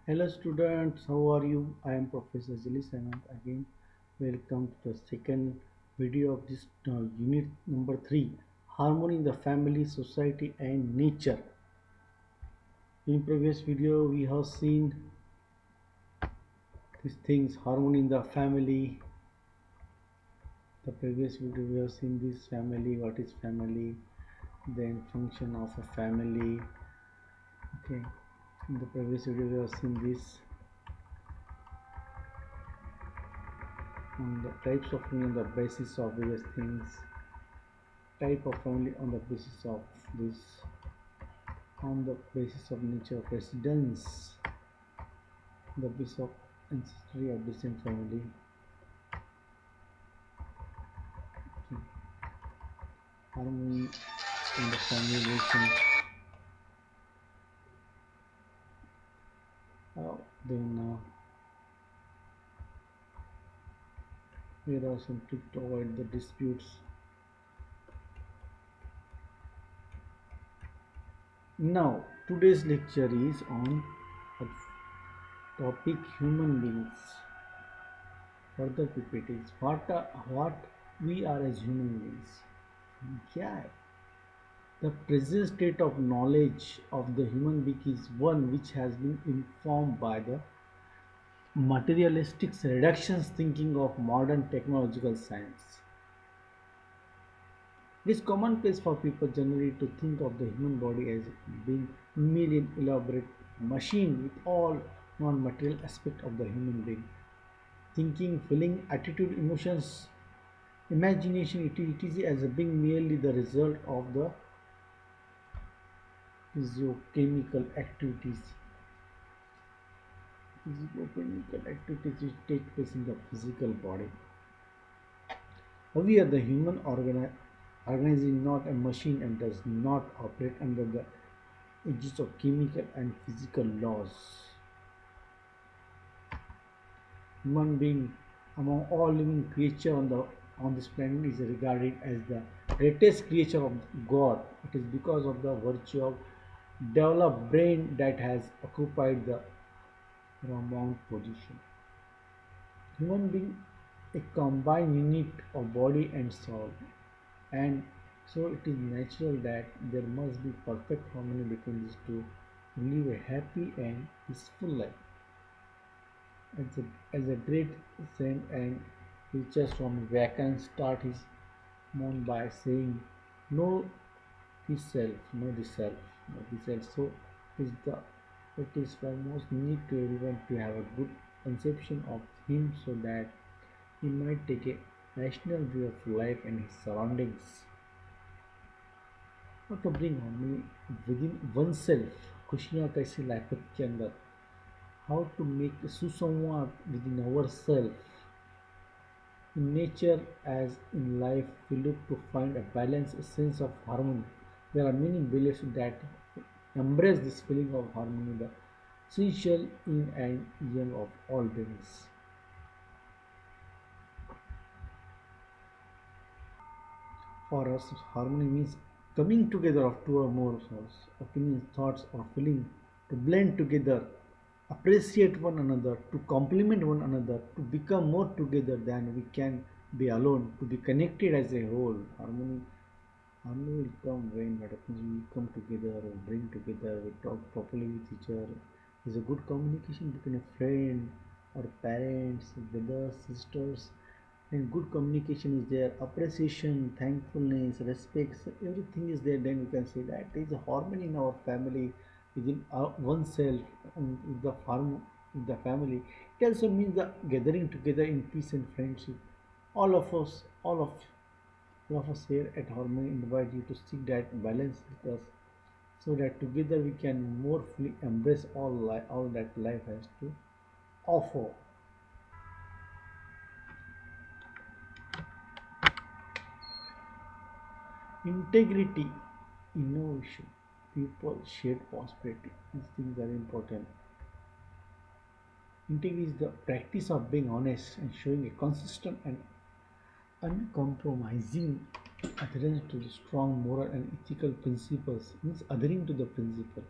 Hello students, how are you? I am Professor Jili Sanant again. Welcome to the second video of this unit number 3, Harmony in the Family, Society and Nature. In previous video we have seen these things, harmony in the family. The previous video we have seen this family, what is family, then function of a family. Okay, in the previous video we have seen this on the types of family on the basis of various things, type of family on the basis of this, on the basis of nature of residence, the basis of ancestry of the same family. Okay. Harmony in the family relation. Then here are some tricks to avoid the disputes. Now today's lecture is on a topic human beings. Further PPT is what we are as human beings. क्या है? The present state of knowledge of the human being is one which has been informed by the materialistic reductions thinking of modern technological science. It is commonplace for people generally to think of the human body as being million elaborate machine with all non-material aspect of the human being. Thinking, feeling, attitude, emotions, imagination, it is as a being merely the result of the physiochemical activities which take place in the physical body. However, the human organism is not a machine and does not operate under the aegis of chemical and physical laws. Human being, among all living creatures on this planet, is regarded as the greatest creature of God. It is because of the virtue of developed brain that has occupied the paramount position. Human being a combined unit of body and soul, and so it is natural that there must be perfect harmony between these two to live a happy and peaceful life. As a great saint and preacher from Vacan start his moon by saying, "Know the self, know the self, know the self." So is the it is foremost need to everyone to have a good conception of him so that he might take a rational view of life and his surroundings. How to bring harmony within oneself, खुशियाँ कैसे life के अंदर, how to make सुसंवाद within ourselves. In nature as in life, we look to find a balance, a sense of harmony. There are many beliefs that embrace this feeling of harmony, the essential yin and yang of all beings. For us, harmony means coming together of two or more souls, opinions, thoughts, or feeling to blend together, appreciate one another, to complement one another, to become more together than we can be alone, to be connected as a whole. Harmony will come when what happens we come together, we bring together, we talk properly with each other. There's a good communication between a friend or parents, brothers, sisters, and good communication is there, appreciation, thankfulness, respect, so everything is there. Then we can say that there is a harmony in our family, within oneself, and with the farm, with the family. It also means the gathering together in peace and friendship. All of us, all of us here at Harmony invite you to seek that balance with us, so that together we can more fully embrace all that life has to offer. Integrity, innovation, people, shared prosperity. These things are important. Integrity is the practice of being honest and showing a consistent and uncompromising adherence to the strong moral and ethical principles. Means adhering to the principle.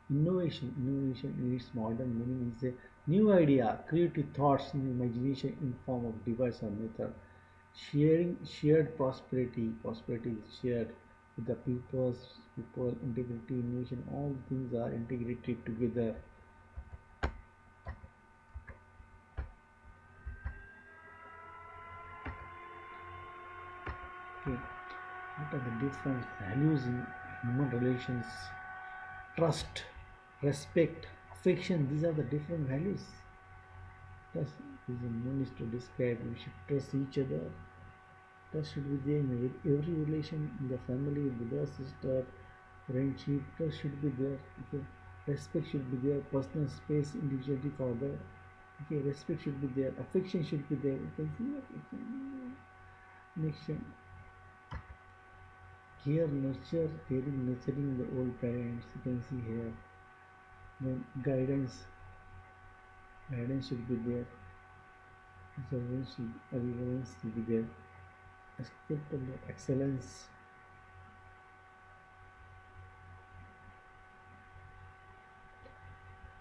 Innovation in its modern meaning is a new idea, creative thoughts, and imagination in form of device or method. Shared prosperity is shared with the people, integrity, innovation, all things are integrated together. Okay, what are the different values in human relations? Trust, respect, affection, these are the different values. Trust is a means to describe. We should trust each other. Trust should be there in every relation in the family, brother, sister, friendship. Trust should be there. Okay. Respect should be there. Personal space, individuality for the. Okay, respect should be there. Affection should be there. You can see affection. Next, care, nurture, caring, nurturing the old parents. You can see here. Then guidance should be there. Relevance should be there. Aspect of the excellence.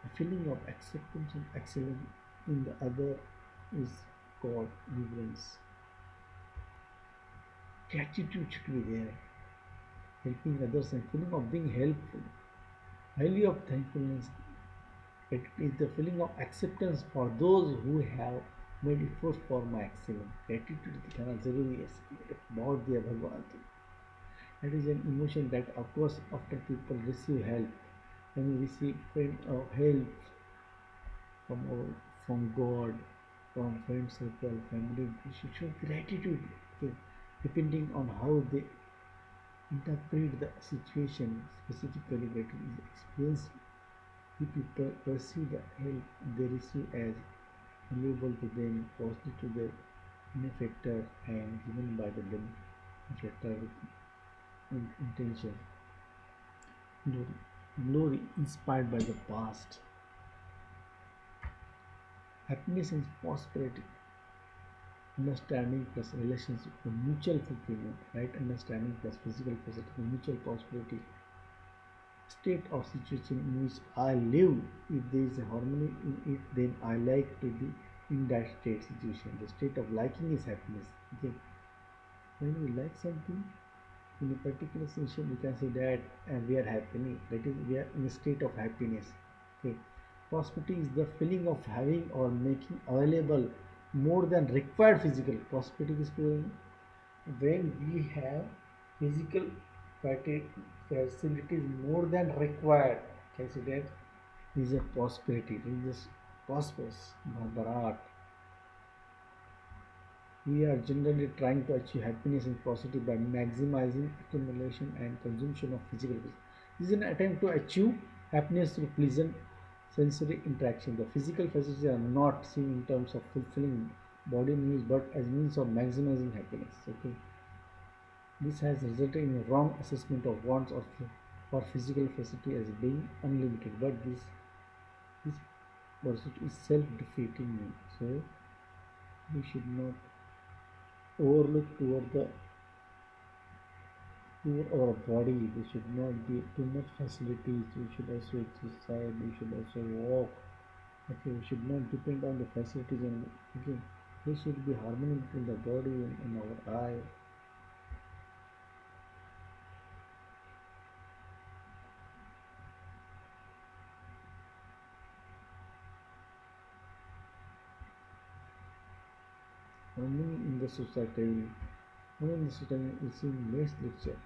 A feeling of acceptance and excellence in the other is called reverence. Gratitude should be there, helping others and feeling of being helpful. Value of thankfulness. It is the feeling of acceptance for those who have made effort for my excellence. Gratitude दिखाना जरूरी है बहुत दिया भगवान को. That is an emotion that occurs after people receive help. When we receive help from from God, from friend circle, family, we should show gratitude. Okay. Depending on how they interpret the situation, specifically that is experienced, the people perceive the help they receive as valuable to them, positive to the benefactor, and given by the benefactor with intention. Glory inspired by the past. Happiness and prosperity. Understanding plus relationship for mutual fulfillment, right? Understanding plus physical facility for mutual prosperity. State or situation in which I live. If there is a harmony in it, then I like to be in that state situation. The state of liking is happiness. Okay. When we like something in a particular situation, we can say that we are happy. That is, we are in a state of happiness. Okay. Prosperity is the feeling of having or making available more than required physical. Prosperity is when we have physical facilities more than required. Can see that is a prosperity. It is prosperous. Bharat. We are generally trying to achieve happiness and prosperity by maximizing accumulation and consumption of physical goods. This is an attempt to achieve happiness through pleasant sensory interaction. The physical facilities are not seen in terms of fulfilling body needs but as means of maximizing happiness. Okay. This has resulted in a wrong assessment of wants for physical facility as being unlimited, but this pursuit is self-defeating. So we should not overlook toward our body. There should not be too much facilities. We should also exercise. We should also walk. Okay, we should not depend on the facilities and okay. There should be harmony between the body and our eye. Harmony in the society. Harmony in the society is in next lecture.